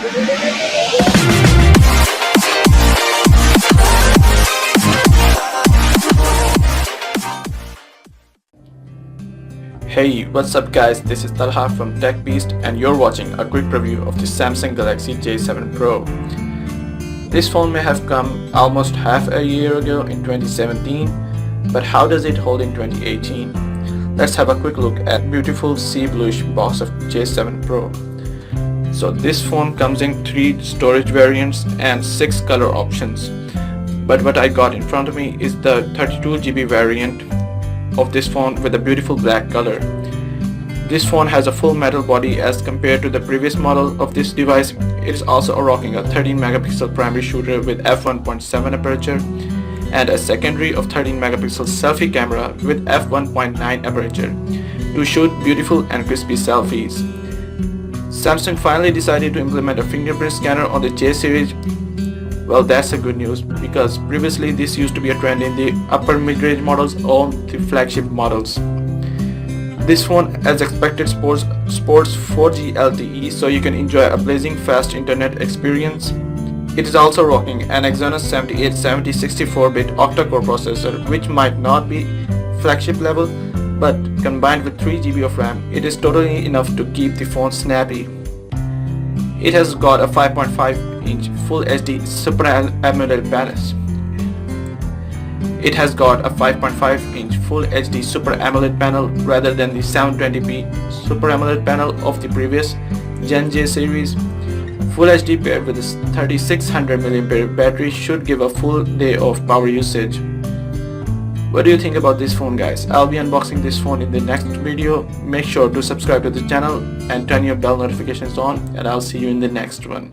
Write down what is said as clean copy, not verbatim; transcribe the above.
Hey, what's up guys, this is Talha from TechBeast and you're watching a quick review of the Samsung Galaxy J7 Pro. This phone may have come almost half a year ago in 2017, but how does it hold in 2018? Let's have a quick look at beautiful sea bluish box of J7 Pro. So this phone comes in 3 storage variants and 6 color options, but what I got in front of me is the 32GB variant of this phone with a beautiful black color. This phone has a full metal body as compared to the previous model of this device. It is also rocking a 13 megapixel primary shooter with f1.7 aperture and a secondary of 13 megapixel selfie camera with f1.9 aperture to shoot beautiful and crispy selfies. Samsung finally decided to implement a fingerprint scanner on the J series. Well, that's a good news because previously this used to be a trend in the upper mid-range models or the flagship models. This phone, as expected, sports 4G LTE, so you can enjoy a blazing fast internet experience. It is also rocking an Exynos 7870 64-bit Octa Core processor, which might not be flagship level, but combined with 3GB of RAM, it is totally enough to keep the phone snappy. It has got a 5.5-inch Full HD Super AMOLED panel. It has got a 5.5-inch Full HD Super AMOLED panel rather than the 720p Super AMOLED panel of the previous Gen J series. Full HD paired with a 3600 mAh battery should give a full day of power usage. What do you think about this phone, guys? I'll be unboxing this phone in the next video. Make sure to subscribe to the channel and turn your bell notifications on, and I'll see you in the next one.